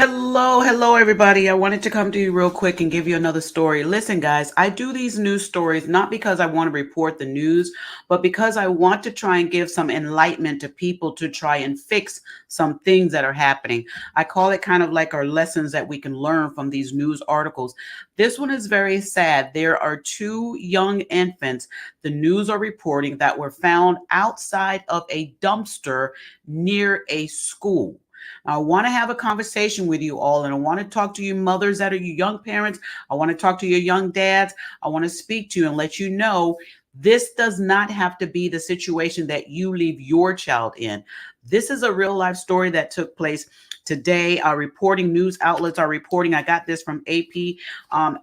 Hello, everybody. I wanted to come to you real quick and give you another story. Listen, guys, I do these news stories not because I want to report the news, but because I want to try and give some enlightenment to people to try and fix some things that are happening. I call it kind of like our lessons that we can learn from these news articles. This one is very sad. There are two young infants, the news are reporting, that were found outside of a dumpster near a school. I want to have a conversation with you all, and I want to talk to you mothers that are you young parents. I want to talk to your young dads. I want to speak to you and let you know this does not have to be the situation that you leave your child in. This is a real life story that took place today. Our reporting news outlets are reporting. I got this from AP,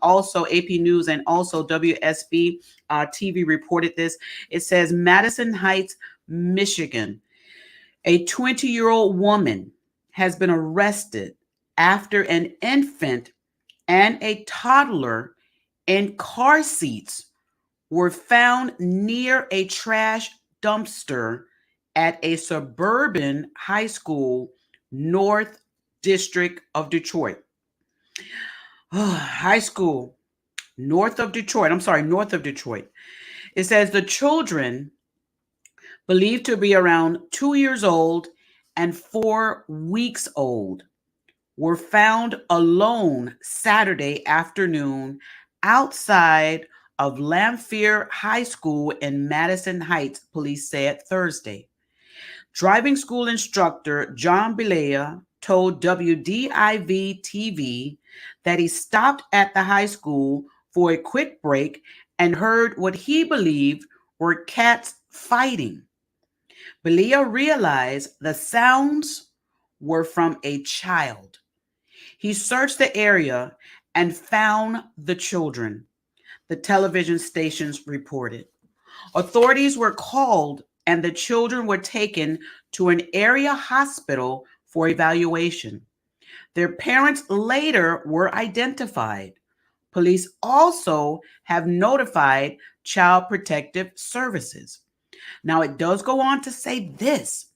also AP News, and also WSB TV reported this. It says Madison Heights, Michigan. A 20-year-old woman has been arrested after an infant and a toddler in car seats were found near a trash dumpster at a suburban high school, North District of Detroit. High school, north of Detroit. I'm sorry, north of Detroit. It says the children, believed to be around 2 years old and 4 weeks old, were found alone Saturday afternoon outside of Lamphere High School in Madison Heights, police said Thursday. Driving school instructor John Belaya told WDIV TV that he stopped at the high school for a quick break and heard what he believed were cats fighting. Belaya realized the sounds were from a child. He searched the area and found the children, the television stations reported. Authorities were called and the children were taken to an area hospital for evaluation. Their parents later were identified. Police also have notified Child Protective Services. Now, it does go on to say this.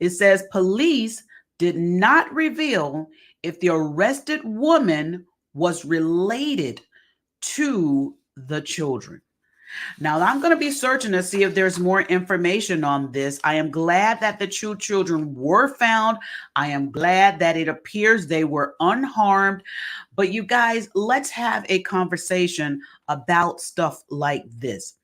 It says police did not reveal if the arrested woman was related to the children. Now, I'm going to be searching to see if there's more information on this. I am glad that the two children were found. I am glad that it appears they were unharmed. But you guys, let's have a conversation about stuff like this.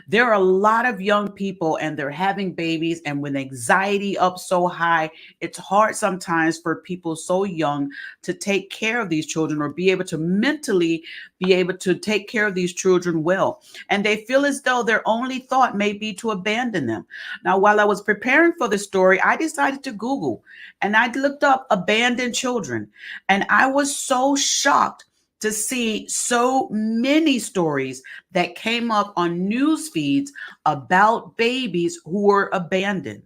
There are a lot of young people and they're having babies, and when anxiety up so high, it's hard sometimes for people so young to take care of these children or be able to mentally be able to take care of these children well. And they feel as though their only thought may be to abandon them. Now, while I was preparing for the story, I decided to Google and I looked up abandoned children, and I was so shocked to see so many stories that came up on news feeds about babies who were abandoned.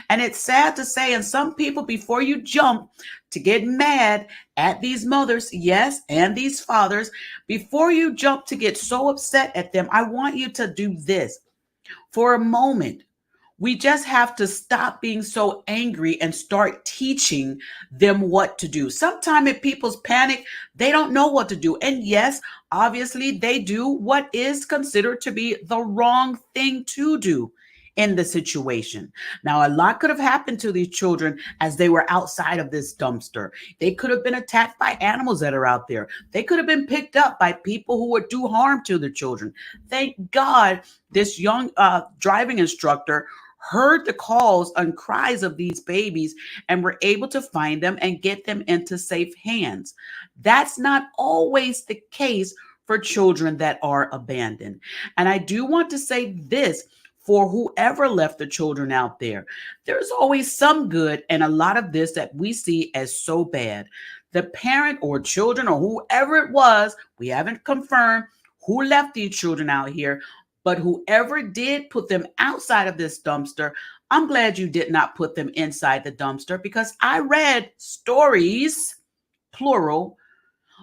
And it's sad to say, and some people, before you jump to get mad at these mothers, yes, and these fathers, before you jump to get so upset at them, I want you to do this for a moment. We just have to stop being so angry and start teaching them what to do. Sometimes if people's panic, they don't know what to do. And yes, obviously they do what is considered to be the wrong thing to do in the situation. Now, a lot could have happened to these children as they were outside of this dumpster. They could have been attacked by animals that are out there. They could have been picked up by people who would do harm to the children. Thank God this young driving instructor heard the calls and cries of these babies and were able to find them and get them into safe hands. That's not always the case for children that are abandoned. And I do want to say this for whoever left the children out there. There's always some good and a lot of this that we see as so bad. The parent or children or whoever it was, we haven't confirmed who left these children out here, but whoever did put them outside of this dumpster, I'm glad you did not put them inside the dumpster, because I read stories, plural,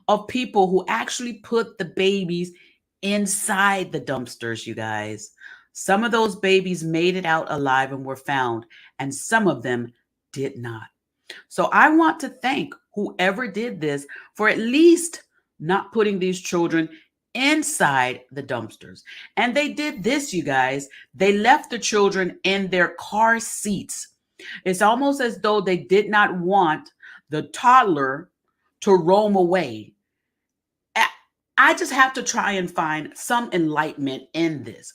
of people who actually put the babies inside the dumpsters, you guys. Some of those babies made it out alive and were found, and some of them did not. So I want to thank whoever did this for at least not putting these children inside the dumpsters. And they did this, you guys. They left the children in their car seats. It's almost as though they did not want the toddler to roam away. I just have to try and find some enlightenment in this.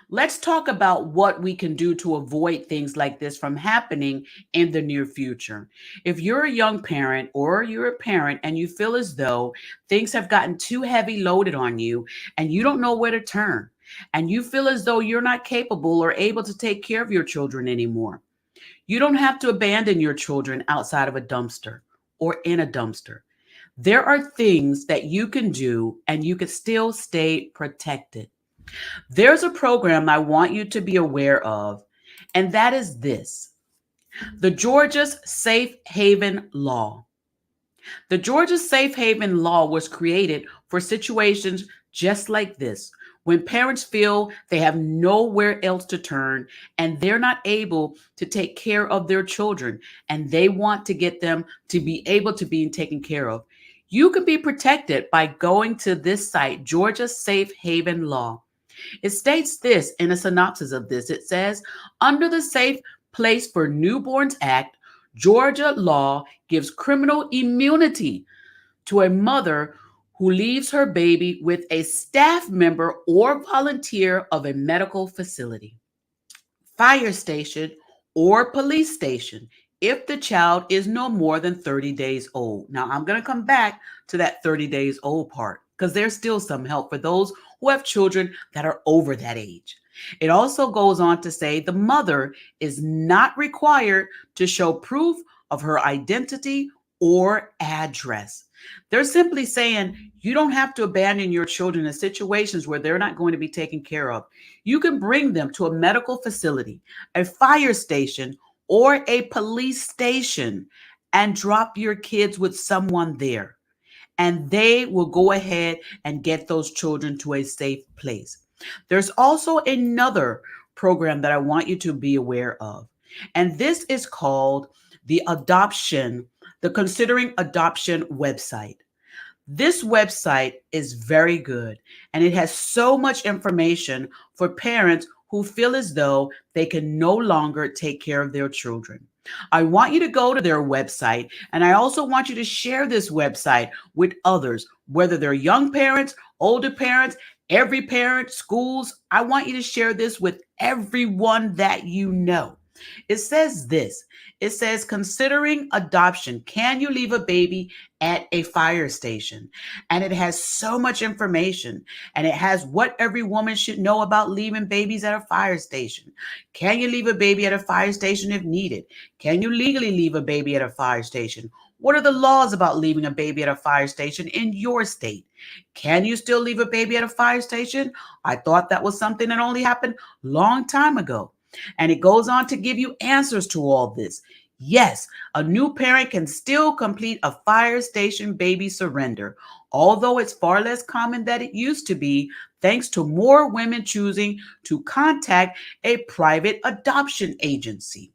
Let's talk about what we can do to avoid things like this from happening in the near future. If you're a young parent or you're a parent and you feel as though things have gotten too heavy loaded on you and you don't know where to turn, and you feel as though you're not capable or able to take care of your children anymore, you don't have to abandon your children outside of a dumpster or in a dumpster. There are things that you can do and you can still stay protected. There's a program I want you to be aware of, and that is this: the Georgia's Safe Haven Law. The Georgia Safe Haven Law was created for situations just like this, when parents feel they have nowhere else to turn and they're not able to take care of their children and they want to get them to be able to be taken care of. You can be protected by going to this site, Georgia Safe Haven Law. It states this in a synopsis of this. It says, under the Safe Place for Newborns Act, Georgia law gives criminal immunity to a mother who leaves her baby with a staff member or volunteer of a medical facility, fire station, or police station if the child is no more than 30 days old. Now, I'm going to come back to that 30 days old part because there's still some help for those who have children that are over that age. It also goes on to say the mother is not required to show proof of her identity or address. They're simply saying you don't have to abandon your children in situations where they're not going to be taken care of. You can bring them to a medical facility, a fire station, or a police station and drop your kids with someone there. And they will go ahead and get those children to a safe place. There's also another program that I want you to be aware of. And this is called the Considering Adoption website. This website is very good and it has so much information for parents who feel as though they can no longer take care of their children. I want you to go to their website, and I also want you to share this website with others, whether they're young parents, older parents, every parent, schools. I want you to share this with everyone that you know. It says this. It says, considering adoption, can you leave a baby at a fire station? And it has so much information, and it has what every woman should know about leaving babies at a fire station. Can you leave a baby at a fire station if needed? Can you legally leave a baby at a fire station? What are the laws about leaving a baby at a fire station in your state? Can you still leave a baby at a fire station? I thought that was something that only happened long time ago. And it goes on to give you answers to all this. Yes, a new parent can still complete a fire station baby surrender, although it's far less common than it used to be, thanks to more women choosing to contact a private adoption agency.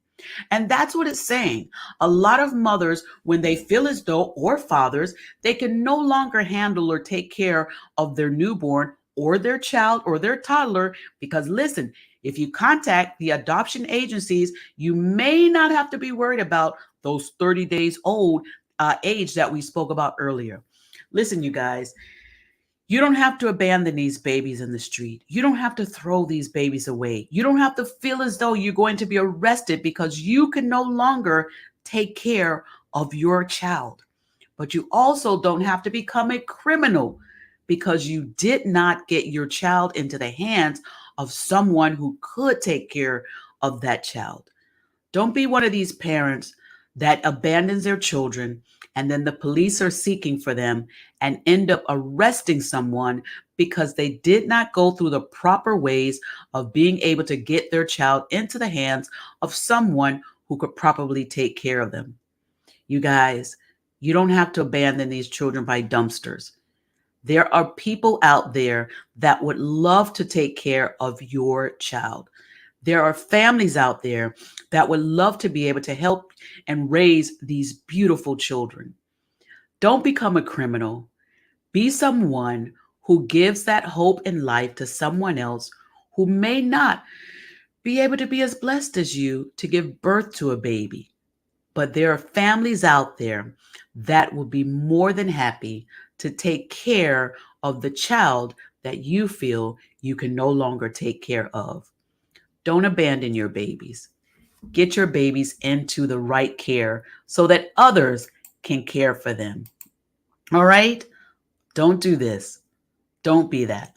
And that's what it's saying. A lot of mothers, when they feel as though, or fathers, they can no longer handle or take care of their newborn or their child or their toddler, because listen, if you contact the adoption agencies, you may not have to be worried about those 30 days old age that we spoke about earlier. Listen, you guys, you don't have to abandon these babies in the street. You don't have to throw these babies away. You don't have to feel as though you're going to be arrested because you can no longer take care of your child. But you also don't have to become a criminal because you did not get your child into the hands of someone who could take care of that child. Don't be one of these parents that abandons their children and then the police are seeking for them and end up arresting someone because they did not go through the proper ways of being able to get their child into the hands of someone who could properly take care of them. You guys, you don't have to abandon these children by dumpsters. There are people out there that would love to take care of your child. There are families out there that would love to be able to help and raise these beautiful children. Don't become a criminal. Be someone who gives that hope in life to someone else who may not be able to be as blessed as you to give birth to a baby. But there are families out there that will be more than happy to take care of the child that you feel you can no longer take care of. Don't abandon your babies. Get your babies into the right care so that others can care for them. All right? Don't do this. Don't be that.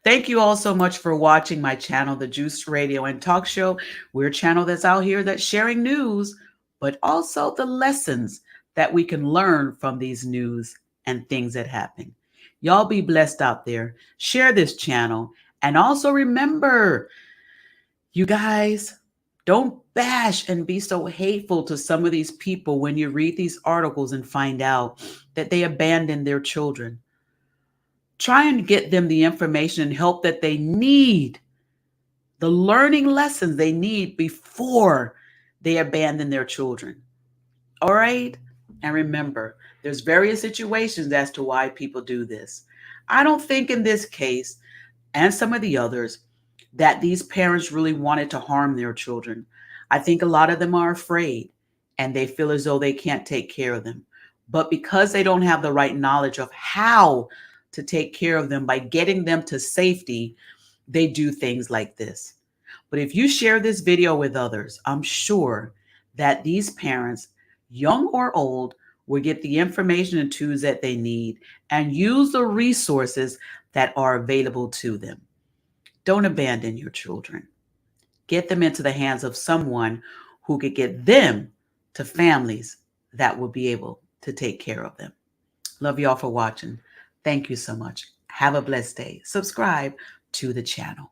Thank you all so much for watching my channel, The Juice Radio and Talk Show. We're a channel that's out here that's sharing news, but also the lessons that we can learn from these news and things that happen. Y'all be blessed out there. Share this channel. And also remember, you guys, don't bash and be so hateful to some of these people when you read these articles and find out that they abandoned their children. Try and get them the information and help that they need, the learning lessons they need before they abandon their children. All right? And remember, there's various situations as to why people do this. I don't think in this case and some of the others that these parents really wanted to harm their children. I think a lot of them are afraid and they feel as though they can't take care of them. But because they don't have the right knowledge of how to take care of them by getting them to safety, they do things like this. But if you share this video with others, I'm sure that these parents, young or old, will get the information and tools that they need and use the resources that are available to them. Don't abandon your children. Get them into the hands of someone who could get them to families that will be able to take care of them. Love y'all for watching. Thank you so much. Have a blessed day. Subscribe to the channel.